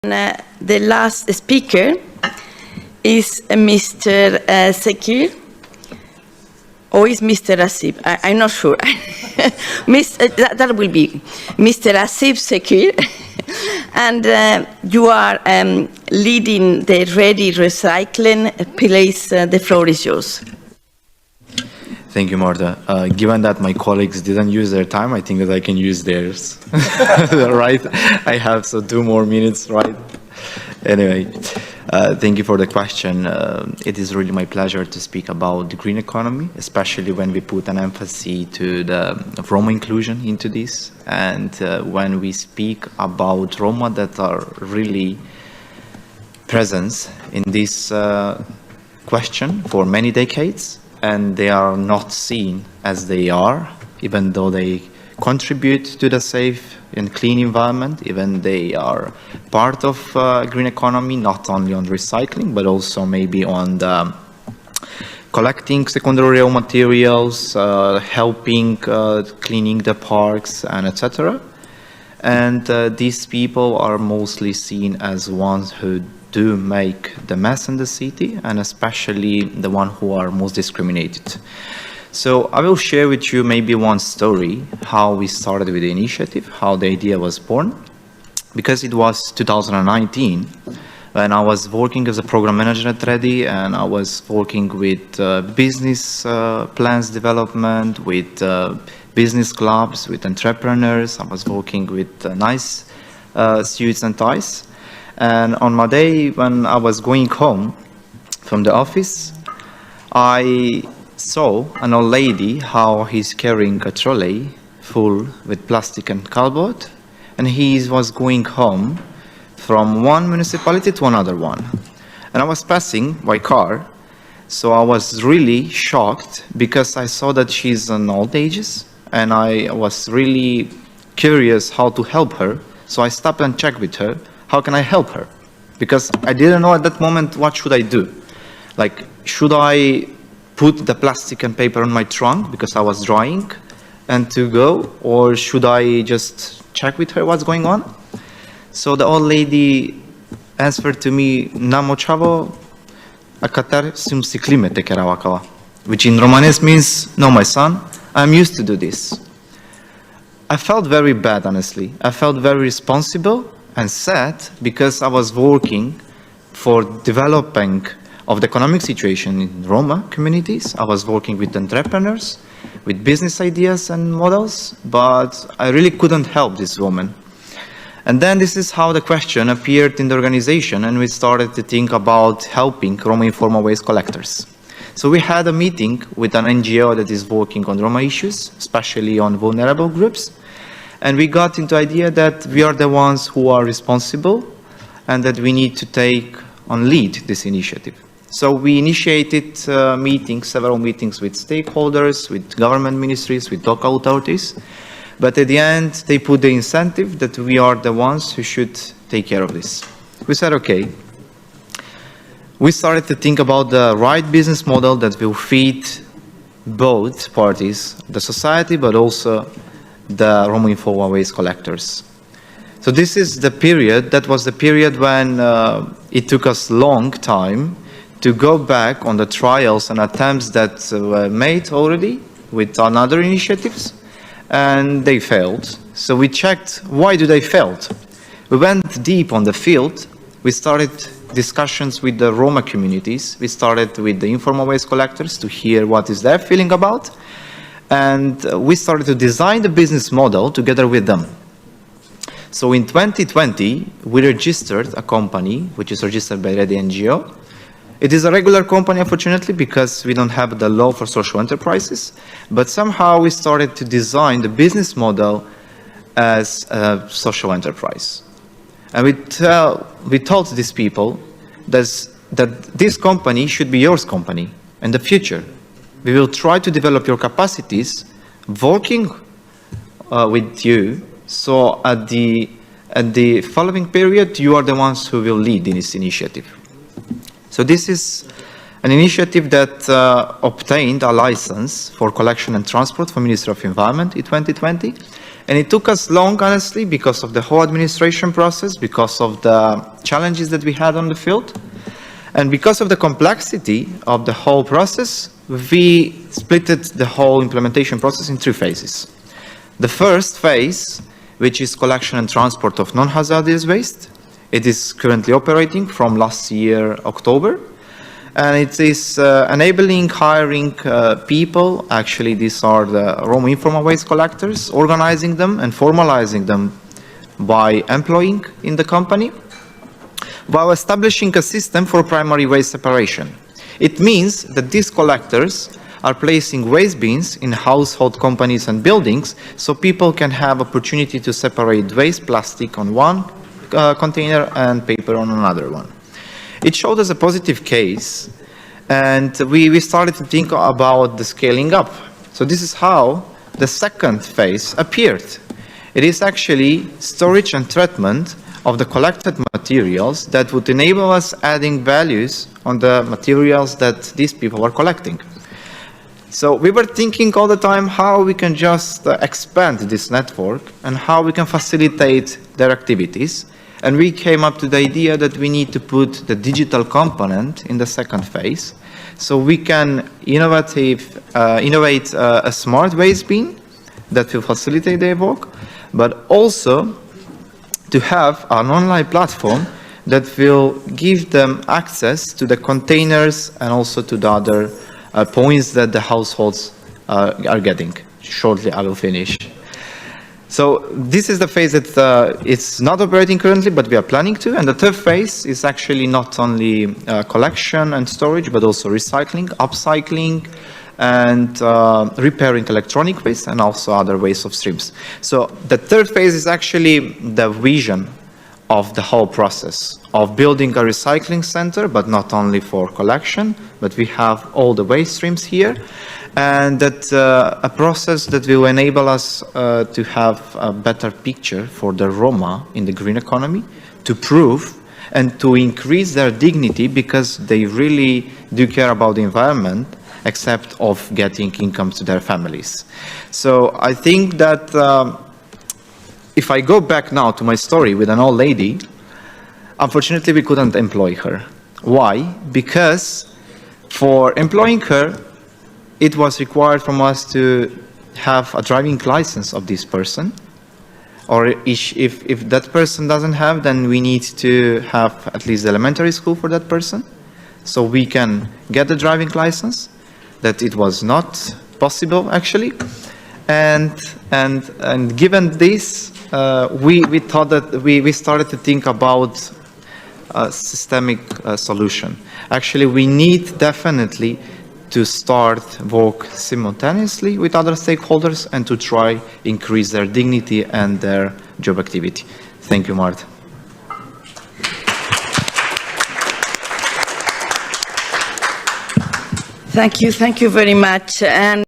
The last speaker is Mr. Zekir, or is Mr. Asib? I'm not sure. That will be Mr. Asib Zekir. And you are leading the REDI Recycling. Please, the floor is yours. Thank you, Marta. Given that my colleagues didn't use their time, I think that I can use theirs. Right? I have 2 more minutes, right? Anyway, thank you for the question. It is really my pleasure to speak about the green economy, especially when we put an emphasis to the Roma inclusion into this, and when we speak about Roma that are really present in this question for many decades, and they are not seen as they are, even though they contribute to the safe and clean environment, even they are part of green economy, not only on recycling, but also maybe on the collecting secondary raw materials, helping cleaning the parks, and etc. And these people are mostly seen as ones who do make the mess in the city, and especially the ones who are most discriminated. So I will share with you maybe one story, how we started with the initiative, how the idea was born, because it was 2019 when I was working as a program manager at REDI, and I was working with business plans development, with business clubs, with entrepreneurs. I was working with nice suits and ties. And on my day when I was going home from the office, I saw an old lady how he's carrying a trolley full with plastic and cardboard, and he was going home from one municipality to another one. And I was passing by car, so I was really shocked because I saw that she's in old ages, and I was really curious how to help her. So I stopped and checked with her, how can I help her? Because I didn't know at that moment what should I do. Like, should I put the plastic and paper on my trunk because I was drying and to go, or should I just check with her what's going on? So the old lady answered to me, "Namochavo akatar simsiklimete keravakava," which in Romanes means, "No, my son, I'm used to do this." I felt very bad, honestly. I felt very responsible and sad because I was working for developing of the economic situation in Roma communities. I was working with entrepreneurs, with business ideas and models, but I really couldn't help this woman. And then this is how the question appeared in the organization, and we started to think about helping Roma informal waste collectors. So we had a meeting with an NGO that is working on Roma issues, especially on vulnerable groups. And we got into the idea that we are the ones who are responsible and that we need to take on lead this initiative. So we initiated meetings, several meetings with stakeholders, with government ministries, with local authorities. But at the end, they put the incentive that we are the ones who should take care of this. We said, okay. We started to think about the right business model that will fit both parties, the society, but also the Roma informal waste collectors. So this is the period, that was the period when it took us a long time to go back on the trials and attempts that were made already with other initiatives, and they failed. So we checked, why do they fail? We went deep on the field. We started discussions with the Roma communities. We started with the informal waste collectors to hear what is their feeling about. And we started to design the business model together with them. So in 2020, we registered a company, which is registered by REDI NGO. It is a regular company, unfortunately, because we don't have the law for social enterprises. But somehow we started to design the business model as a social enterprise. And we told these people that this company should be your company in the future. We will try to develop your capacities working with you, so at the following period, you are the ones who will lead in this initiative. So this is an initiative that obtained a license for collection and transport from Ministry of Environment in 2020, And it took us long, honestly, because of the whole administration process, because of the challenges that we had on the field, and because of the complexity of the whole process, we splitted the whole implementation process in 3 phases. The first phase, which is collection and transport of non-hazardous waste, it is currently operating from last year, October. And it is enabling hiring people, actually these are the Roma informal waste collectors, organizing them and formalizing them by employing in the company, while establishing a system for primary waste separation. It means that these collectors are placing waste bins in household companies and buildings, so people can have opportunity to separate waste plastic on one container and paper on another one. It showed us a positive case, and we started to think about the scaling up. So this is how the second phase appeared. It is actually storage and treatment of the collected materials that would enable us adding values on the materials that these people are collecting. So we were thinking all the time how we can just expand this network and how we can facilitate their activities. And we came up to the idea that we need to put the digital component in the second phase, so we can innovate a smart waste bin that will facilitate their work, but also to have an online platform that will give them access to the containers and also to the other points that the households are getting. Shortly, I will finish. So this is the phase that it's not operating currently, but we are planning to. And the third phase is actually not only collection and storage, but also recycling, upcycling, and repairing electronic waste, and also other waste of streams. So the third phase is actually the vision of the whole process of building a recycling center, but not only for collection, but we have all the waste streams here. And that a process that will enable us to have a better picture for the Roma in the green economy, to prove and to increase their dignity, because they really do care about the environment, except of getting income to their families. So I think that if I go back now to my story with an old lady, unfortunately we couldn't employ her. Why? Because for employing her, it was required from us to have a driving license of this person, or if that person doesn't have, then we need to have at least elementary school for that person, so we can get the driving license. That it was not possible actually, and given this, we thought that we started to think about a systemic solution. Actually, we need definitely to start work simultaneously with other stakeholders and to try increase their dignity and their job activity. Thank you, Marta. Thank you very much. And